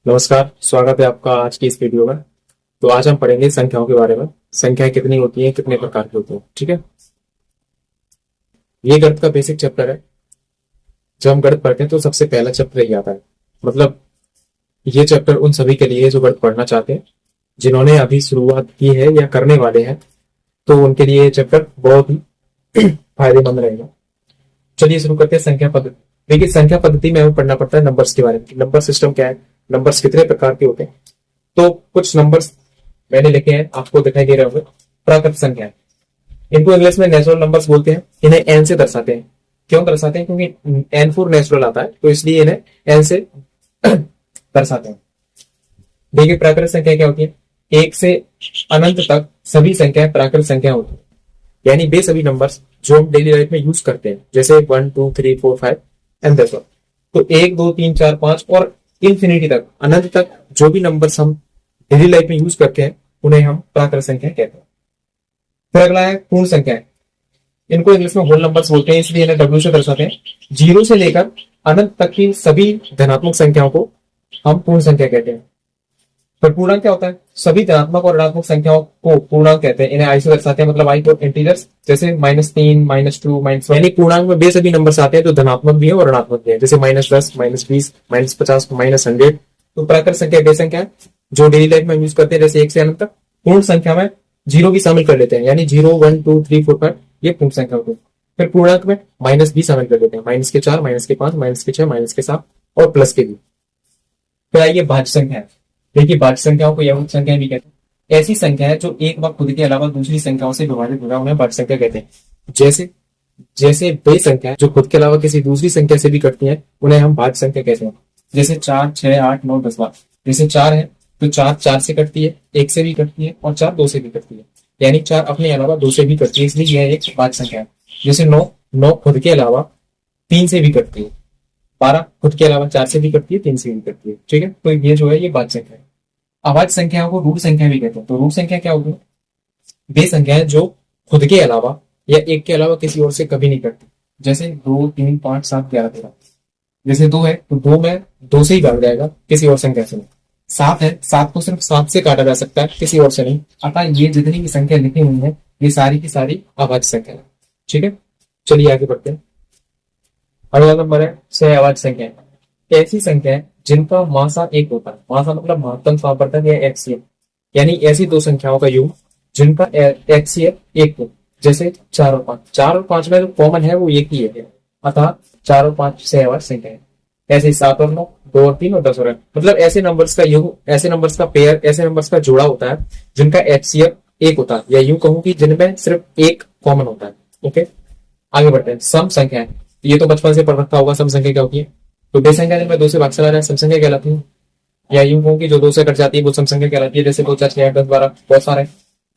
नमस्कार, स्वागत है आपका आज की इस वीडियो में। तो आज हम पढ़ेंगे संख्याओं के बारे में। संख्याएं कितनी होती हैं, कितने प्रकार की होती हैं। ठीक है, ये गणित का बेसिक चैप्टर है। जब हम गणित पढ़ते हैं तो सबसे पहला चैप्टर यही आता है। मतलब ये चैप्टर उन सभी के लिए है जो गणित पढ़ना चाहते हैं, जिन्होंने अभी शुरुआत की है या करने वाले हैं, तो उनके लिए ये चैप्टर बहुत ही फायदेमंद रहेगा। चलिए शुरू करते हैं संख्या पद्धति। देखिए, संख्या पद्धति में हमें पढ़ना पड़ता है नंबर्स के बारे में। नंबर सिस्टम क्या है, नंबर्स कितने प्रकार के होते हैं। तो कुछ नंबर्स मैंने लिखे हैं, आपको दिखाई दे रहे होंगे। प्राकृत संख्या, इनको इंग्लिश में नेचुरल नंबर्स बोलते हैं। इन्हें एन से दर्शाते हैं। क्यों दर्शाते हैं? क्योंकि एन फोर नेचुरल आता है, तो इसलिए इन्हें एन से दर्शाते हैं। देखिए, प्राकृत संख्या क्या होती है? एक से अनंत तक सभी संख्याएं प्राकृत संख्या होती है, यानी वे सभी नंबर्स जो हम डेली लाइफ में यूज करते हैं, जैसे 1 2 3 4 5 एंड दैट्स ऑल। तो 1 2 3 4 5 और इंफिनिटी तक, अनंत तक जो भी नंबर्स हम डेली लाइफ में यूज करते हैं, उन्हें हम प्राकृत संख्या कहते हैं। फिर अगला है पूर्ण संख्या। इनको इंग्लिश में होल नंबर्स बोलते हैं, इसलिए इन्हें डब्ल्यू से दर्शाते हैं। जीरो से लेकर अनंत तक की सभी धनात्मक संख्याओं को हम पूर्ण संख्या कहते हैं। फिर पूर्णांक क्या होता है? सभी धनात्मक और ऋणात्मक संख्याओं को पूर्णांक कहते हैं। इन्हें आई से दर्शाते हैं, मतलब आई फॉर इंटीजर्स, जैसे -3 -2 -1। यानी पूर्णांक में वे सभी नंबर्स आते हैं जो धनात्मक भी है और ऋणात्मक भी है, जैसे -10 -20 -50 -100। तो प्राकृत संख्या वे संख्या है जो डेली लाइफ में यूज करते हैं, जैसे 1 से अनंत तक। पूर्ण संख्या में जीरो भी शामिल कर लेते हैं, यानी 0 1 2 3 4 5, ये पूर्ण संख्या होती है। फिर पूर्णांक में माइनस भी शामिल कर लेते हैं, -4 -5 -6 -7 और प्लस के भी। फिर आइए भाज्य संख्या। देखिए, भाज्य संख्याओं को यौगिक संख्या भी कहते हैं। ऐसी संख्या है जो एक व खुद के अलावा दूसरी संख्याओं से विभाजित होगा, उन्हें भाज्य संख्या कहते हैं। जैसे जैसे वे संख्या जो खुद के अलावा किसी दूसरी संख्या से भी कटती है, उन्हें हम भाज्य संख्या कहते हैं। जैसे 4 6 8 9 10 12। जैसे 4 है तो 4 4 से कटती है, 1 से भी कटती है और 4 2 से भी कटती है, यानी 4 अपने अलावा 2 से भी कटती है, इसलिए यह एक भाज्य संख्या है। जैसे 9 खुद के अलावा 3 से भी कटती है। 12 खुद के अलावा 4 से भी कटती है, 3 से भी कटती है। ठीक है, तो ये जो है ये भाज्य संख्या है। अभाज्य संख्याओं को रूट संख्या भी कहते हैं। तो रूट संख्या क्या होगी? वे संख्याएं जो खुद के अलावा या एक के अलावा किसी और से कभी नहीं कटती, जैसे 2 3 5 7 11 13। जैसे 2 है तो 2 में 2 से ही काट जाएगा, किसी और संख्या से नहीं। 7 है, 7 को सिर्फ 7 से काटा जा सकता है, किसी और से नहीं। अतः ये जितनी भी संख्या लिखी हुई है, ये सारी की सारी अभाज्य संख्या है। ठीक है, चलिए आगे बढ़ते हैं। अगला नंबर है 6 अभाज्य संख्या। ऐसी संख्या जिनका मासा एक होता है। मासा मतलब महत्तम सापर्तक या एचसीएफ, यानी ऐसी दो संख्याओं का योग जिनका एचसीएफ एक हो। जैसे 4 और 5। 4 और 5 में जो कॉमन है वो एक ही है, अतः 4 और 5 6 अभाज्य संख्या है। ऐसे 7 और 9, 2 और 3 और 10 और 8, मतलब ऐसे नंबर्स का योग, ऐसे नंबर्स का पेयर, ऐसे नंबर्स का जोड़ा होता है जिनका एचसीएफ एक होता है, या यूं कहूं कि जिनमें सिर्फ एक कॉमन होता है। ओके, आगे बढ़ते हैं। सम संख्या है, ये तो बचपन से पढ़ रखा होगा। सम संख्या क्या होती है? तो बे संख्या जिनमें 2 से भाग चला जाए सम संख्या कहलाती है, या यूं कहूं कि जो 2 से कट जाती है वो सम संख्या कहलाती है। जैसे 2 4 6 8 10 12, बहुत सारे।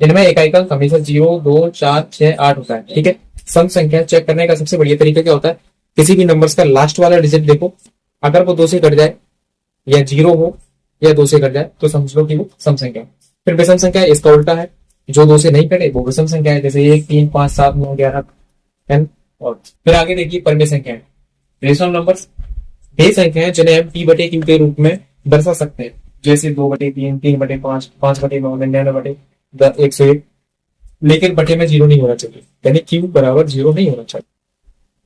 इनमें इकाई का हमेशा 0 2 4 6 8 होता है। ठीक है, सम संख्या चेक करने का सबसे बढ़िया तरीका क्या होता है? किसी भी नंबर्स का लास्ट वाला डिजिट देखो, अगर वो 2 से कट जाए या 0 हो या 2 से कट जाए तो समझ लो कि वो सम संख्या है। फिर विषम संख्या इसका उल्टा है, जो 2 से नहीं कटे वो विषम संख्या है, जैसे 1 3 5 7 9 11 10। और फिर आगे देखिए परमेय संख्या है, रेशनल नंबर्स। वे संख्याएं जिन्हें हम p बटे q के रूप में दर्शा सकते हैं, जैसे 2 बटे 3 3 बटे 5 5 बटे 9 99 बटे 101। लेकिन बटे में 0 नहीं होना चाहिए, यानी q बराबर 0 नहीं होना चाहिए।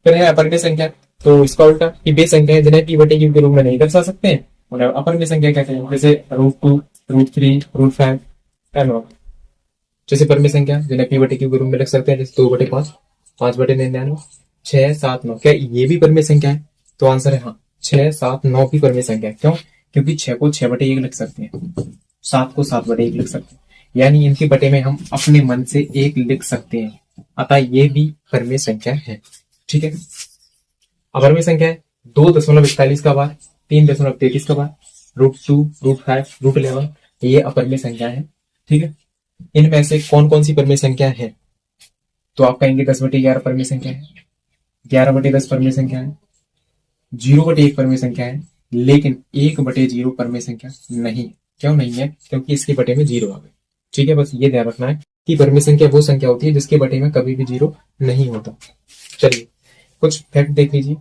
फिर है अपरिमेय संख्या, तो इसका उल्टा कि वे संख्याएं जिन्हें p बटे q के रूप में नहीं दर्शा सकते हैं, उन्हें अपरिमेय संख्या कहते हैं, जैसे √2 √3 √5 एंड ऑल। जैसे परिमेय संख्या जिन्हें p बटे q के रूप में लिख सकते हैं, जैसे 2 बटे 5 5 बटे 99 6 7 9। क्या ये भी परिमेय संख्या है? तो आंसर है हाँ, 6 7 9 भी परिमेय संख्या है। क्यों? क्योंकि 6 को 6 बटे 1 लिख सकते हैं, 7 को 7 बटे 1 लिख सकते हैं, यानी इनके बटे में हम अपने मन से 1 लिख सकते हैं, अतः ये भी परिमेय संख्या है। ठीक है, अपरिमेय संख्या है 2.41 का बार, 3.33 का बार, √2 √5 √11, ये अपरिमेय संख्या है। ठीक है, इनमें से कौन कौन सी परिमेय संख्या है? तो आप कहेंगे 10 बटे 11 परिमेय संख्या है, 11 बटे 10 परिमेय संख्या है, 0 बटे 1 परिमेय संख्या है, लेकिन 1 बटे 0 परिमेय संख्या नहीं। क्यों नहीं है? क्योंकि इसके बटे में 0 आ गए। ठीक है, बस ये ध्यान रखना है कि परिमेय संख्या वो संख्या होती है जिसके बटे में कभी भी 0 नहीं होता। चलिए कुछ फैक्ट देख लीजिए,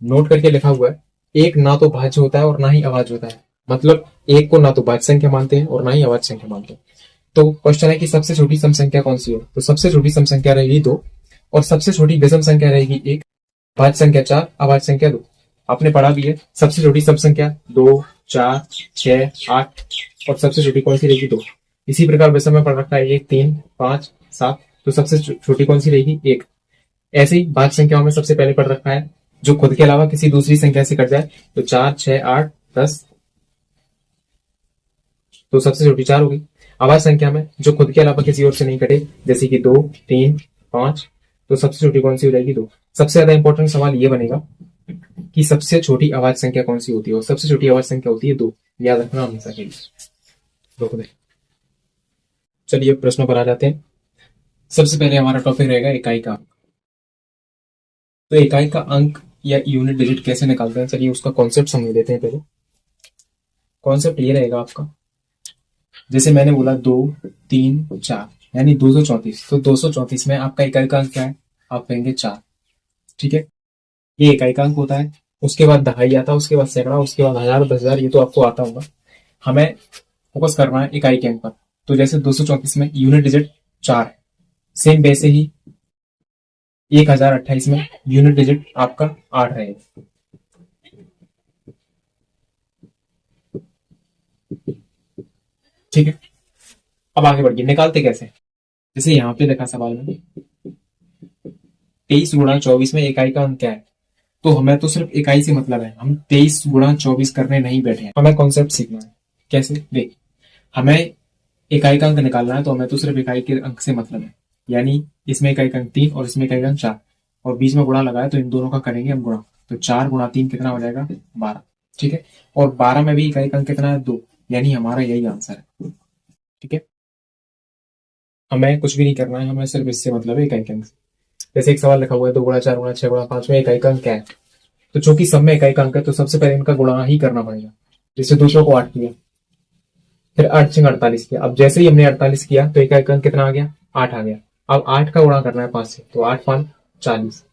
नोट करके लिखा हुआ है। एक ना तो भाज्य होता है और ना ही अभाज्य होता है। मतलब एक को ना तो भाज्य संख्या मानते हैं और ना ही अभाज्य संख्या मानते हैं। तो क्वेश्चन है कि सबसे छोटी सम संख्या कौन सी है, तो सबसे छोटी सम संख्या रहेगी 2 और सबसे छोटी विषम संख्या रहेगी 1, भाज्य संख्या 4, अभाज्य संख्या 2। आपने पढ़ा भी है सबसे छोटी सम संख्या 2, 4, 6, 8 और सबसे छोटी कौन सी रहेगी 2। इसी प्रकार विषम में पढ़ रखा है 1, 3, 5, 7, तो सबसे छोटी कौन सी रहेगी 1। ऐसे ही भाज्य संख्याओं में सबसे पहले पढ़ रखा है जो खुद के अलावा किसी दूसरी संख्या से कट जाए, तो 4, 6, 8, 10, तो सबसे छोटी 4 होगी। अभाज्य संख्या में जो खुद के अलावा किसी और से नहीं कटे, जैसे कि 2, 3, 5, तो सबसे छोटी कौन सी हो जाएगी 2। सबसे ज्यादा इंपॉर्टेंट सवाल ये बनेगा कि सबसे छोटी अभाज्य संख्या कौन सी होती है, और सबसे छोटी अभाज्य संख्या होती है 2, याद रखना हमेशा के लिए। चलिए प्रश्नों पर आ जाते हैं। सबसे पहले हमारा टॉपिक रहेगा इकाई का अंक। तो इकाई का अंक या यूनिट डिजिट कैसे निकालते हैं, चलिए उसका कॉन्सेप्ट समझ लेते हैं। पहले कॉन्सेप्ट ये रहेगा आपका, जैसे मैंने बोला 2, 3, 4 यानी 234, तो 234 में आपका इकाई का अंक क्या है, आप कहेंगे 4। ठीक है, ये इकाई का अंक होता है। उसके बाद दहाई आता है, उसके बाद सैकड़ा, उसके बाद हजार, 10,000, ये तो आपको आता होगा। हमें फोकस करना है इकाई के अंक पर। तो जैसे 234 में यूनिट डिजिट 4 है, सेम वैसे ही 1028 में यूनिट डिजिट आपका 8 रहेगा। ठीक है, अब आगे बढ़िए, निकालते कैसे। जैसे यहाँ पे देखा सवाल में 23 गुणा 24 में इकाई का अंक क्या है, तो हमें तो सिर्फ इकाई से मतलब है, हम 23 गुणा 24 करने नहीं बैठे हैं, हमें कॉन्सेप्ट सीखना है। कैसे, देख, हमें इकाई का अंक निकालना है तो हमें तो सिर्फ इकाई के अंक से मतलब है, यानी इसमें इकाई का अंक 3 और इसमें इकाई का अंक 4 और बीच में गुणा लगाया, तो इन दोनों का करेंगे हम गुणा, तो 4 गुणा 3 कितना हो जाएगा 12। ठीक है, और 12 में भी इकाई का अंक कितना है 2, यानी हमारा यही आंसर है। ठीक है, हमें कुछ भी नहीं करना है, हमें सिर्फ इससे मतलब है इकाई के अंक से। जैसे एक सवाल लिखा हुआ है 2 गुणा 4 गुणा 6 गुणा 5 में इकाई का अंक क्या है, तो चूंकि सब में इकाई का अंक है तो सबसे पहले इनका गुणा ही करना पड़ेगा। जैसे दूसरों को 8 किया, फिर 8 से 48 किया, अब जैसे ही हमने 48 किया तो इकाई का अंक कितना आ गया 8 आ गया। अब 8 का गुणा करना है 5 से, तो 8 5 40,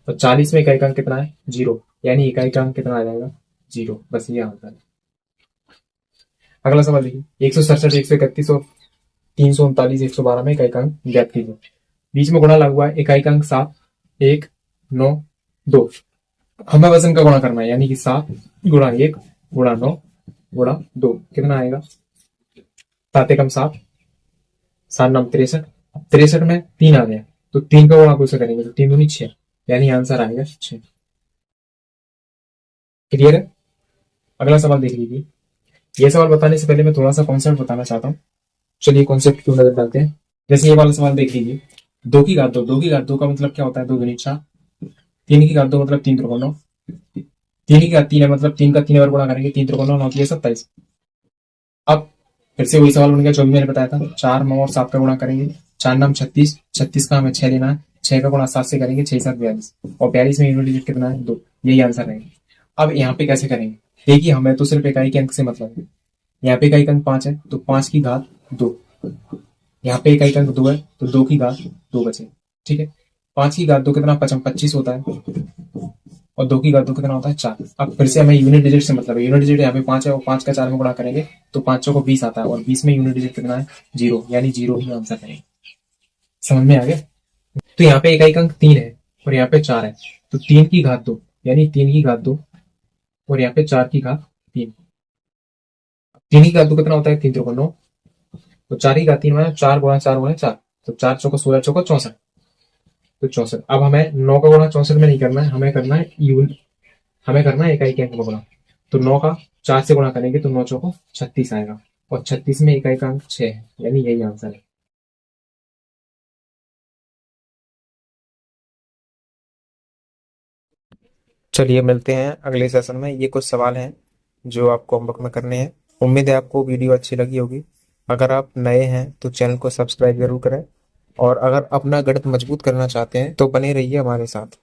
और 40 में इकाई का अंक कितना है 0, यानी इकाई का अंक कितना आ जाएगा 0। बस ये आंसर है। अगला सवाल देखिए 167, 131 और 339, 112 में इकाई का अंक ज्ञात कीजिए। बीच में गुणा लगा हुआ है, इकाई का अंक 7, 1, 9, 2, हमें वजन का गुणा करना है, यानी कि 7 गुणा 1 गुणा 9 गुणा 2 कितना आएगा 7 एकम 7, 7 नाम 63, 63 में 3 आ गया, तो 3 का गुणा कैसे करेंगे, तो 3 दूनी 6, यानी आंसर आएगा 6। क्लियर है। अगला सवाल देख लीजिए। यह सवाल बताने से पहले मैं थोड़ा सा कॉन्सेप्ट बताना चाहता हूँ। चलिए कॉन्सेप्ट क्यों नजर डालते हैं। जैसे ये वाला सवाल देख लीजिए, 2 की घात 2, 2 की घात 2 का मतलब क्या होता है 2 दूनी 4, 3 की घात 2 मतलब 3 त्रिकोण 9, 3 की घात 3 है मतलब 3 का 3 बार गुणा करेंगे, 3 त्रिकोण 9 की 27। अब फिर से वही सवाल बन गया जो भी मैंने बताया था, 4 9 और 7 का गुणा करेंगे, 4 नाम 36, 36 का हमें 6 लेना है, 6 का गुणा 7 से करेंगे, 6 7 42, और 42 में यूनिट डिजिट कितना है 2, यही आंसर रहेगा। अब यहाँ पे कैसे करेंगे, देखिए हमें तो सिर्फ इकाई के अंक से मतलब है। यहाँ पे इकाई का अंक 5 है तो 5 की घात 2, यहाँ पे इकाई का अंक 2 है तो 2 की घात 2 बचे। ठीक है, 5 की घात 2 कितना 25 होता है, और 2 की घात 2 कितना होता है 4। अब फिर से हमें यूनिट डिजिट से मतलब है, यूनिट डिजिट यहाँ पे 5 है और 5 का 4 में गुणा करेंगे तो 5 को 20 आता है, और 20 में यूनिट डिजिट कितना है 0, यानी 0 ही आंसर करेंगे। समझ में आ गया। तो यहाँ पे इकाई का अंक 3 है और यहाँ पे 4 है, तो 3 की घात 2 यानी 3 की घात 2 और यहाँ पे 4 की घात 3। 3 की घात 2 कितना होता है 3 त्रिकोण 9, तो 4 की घात 3 में 4 गुणा 4 गुणा 4, तो 4 चौको 16 चौको 64, तो 64। अब हमें 9 का गुणा 64 में नहीं करना है, हमें करना है हमें करना है इकाई के अंक में गुणा, तो 9 का 4 से गुणा करेंगे तो 9 चौको 36 आएगा, और 36 में इकाई का अंक 6 है, यानी यही आंसर है। चलिए मिलते हैं अगले सेशन में। ये कुछ सवाल हैं जो आपको होमवर्क में करने हैं। उम्मीद है आपको वीडियो अच्छी लगी होगी। अगर आप नए हैं तो चैनल को सब्सक्राइब जरूर करें, और अगर अपना गणित मजबूत करना चाहते हैं तो बने रहिए हमारे साथ।